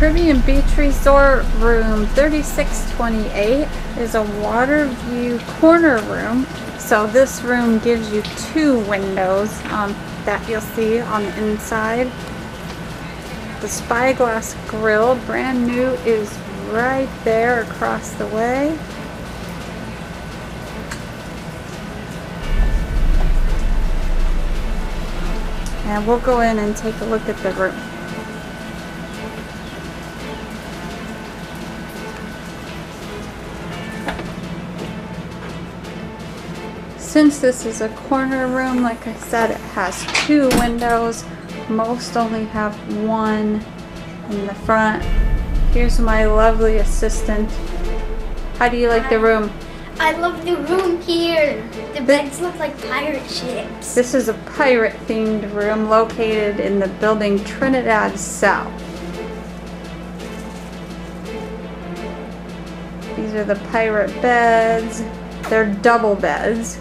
Caribbean Beach Resort room 3628 is a water view corner room. So this room gives you 2 windows that you'll see on the inside. The Spyglass grill, brand new, is right there across the way. And we'll go in and take a look at the room. Since this is a corner room, like I said, it has 2 windows. Most only have 1 in the front. Here's my lovely assistant. How do you like the room? I love the room here. The beds look like pirate ships. This is a pirate themed room located in the building Trinidad South. These are the pirate beds. They're double beds.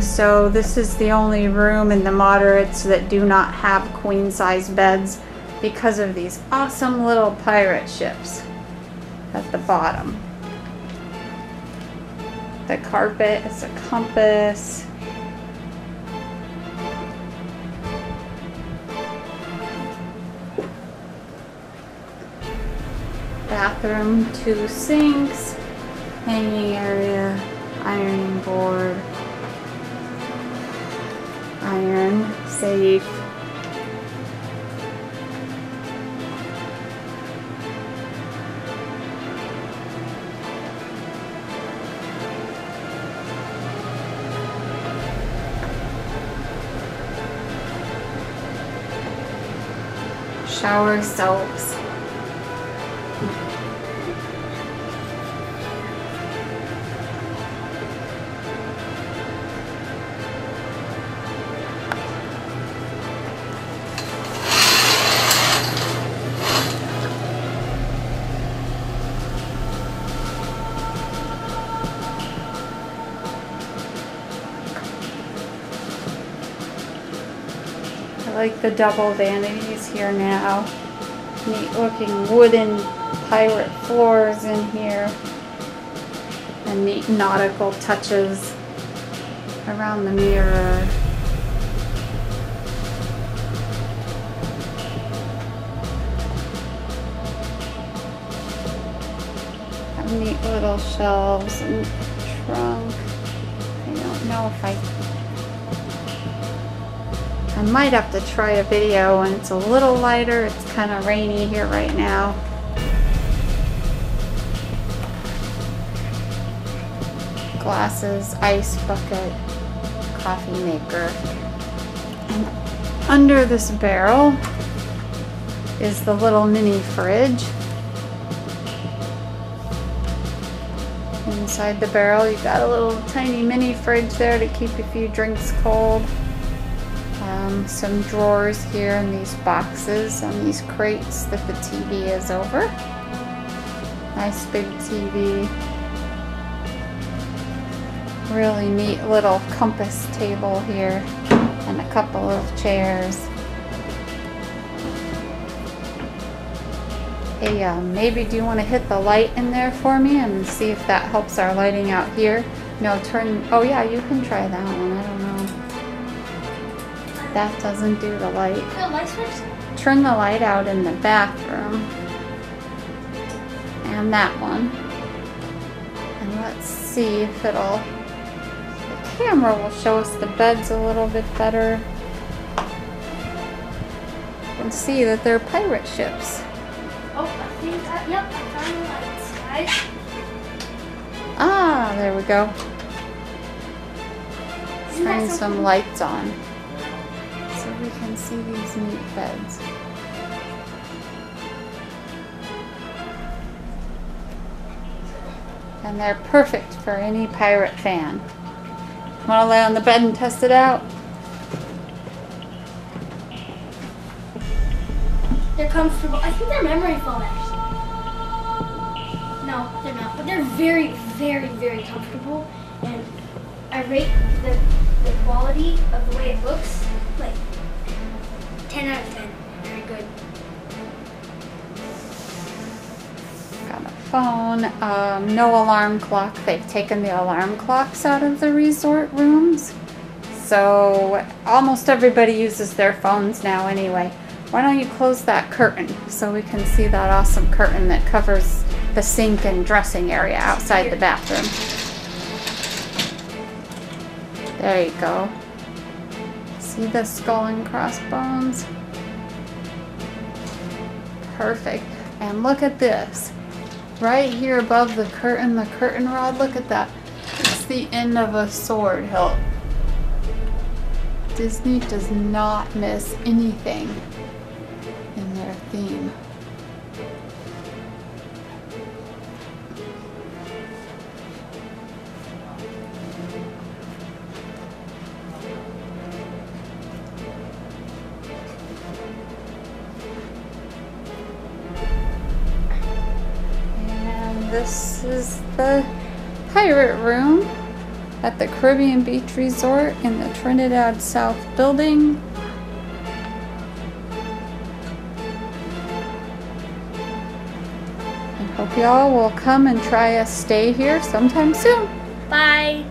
So this is the only room in the moderates that do not have queen size beds because of these awesome little pirate ships at the bottom. The carpet is a compass. Bathroom, 2 sinks, hanging area, ironing board, iron, safe. Shower soaps. I like the double vanities here now. Neat looking wooden pirate floors in here. And neat nautical touches around the mirror. Have neat little shelves and trunk. I don't know if I might have to try a video when it's a little lighter. It's kind of rainy here right now. Glasses, ice bucket, coffee maker. And under this barrel is the little mini fridge. Inside the barrel you got a little tiny mini fridge there to keep a few drinks cold. Some drawers here in these boxes on these crates that the TV is over. Nice big TV. Really neat little compass table here and a couple of chairs. Hey, maybe do you want to hit the light in there for me and see if that helps our lighting out here? No, turn, oh yeah, you can try that one, I don't know. That doesn't do the light. The light switch? Turn the light out in the bathroom. And that one. And let's see if it'll... The camera will show us the beds a little bit better. You can see that they're pirate ships. Oh, I think that, yep, I found the lights, guys. Ah, there we go. Isn't that Turn so some cool? lights on. So we can see these neat beds. And they're perfect for any pirate fan. Want to lay on the bed and test it out? They're comfortable. I think they're memory foam, actually. No, they're not. But they're very, very, very comfortable. And I rate the quality of the way it looks, like 10 out of 10. Very good. phone, no alarm clock. They've taken the alarm clocks out of the resort rooms. So almost everybody uses their phones now anyway. Why don't you close that curtain so we can see that awesome curtain that covers the sink and dressing area outside the bathroom. There you go. See the skull and crossbones? Perfect. And look at this. Right here above the curtain rod, look at that. It's the end of a sword hilt. Disney does not miss anything in their theme. And this is the pirate room at the Caribbean Beach Resort in the Trinidad South building. I hope y'all will come and try a stay here sometime soon. Bye.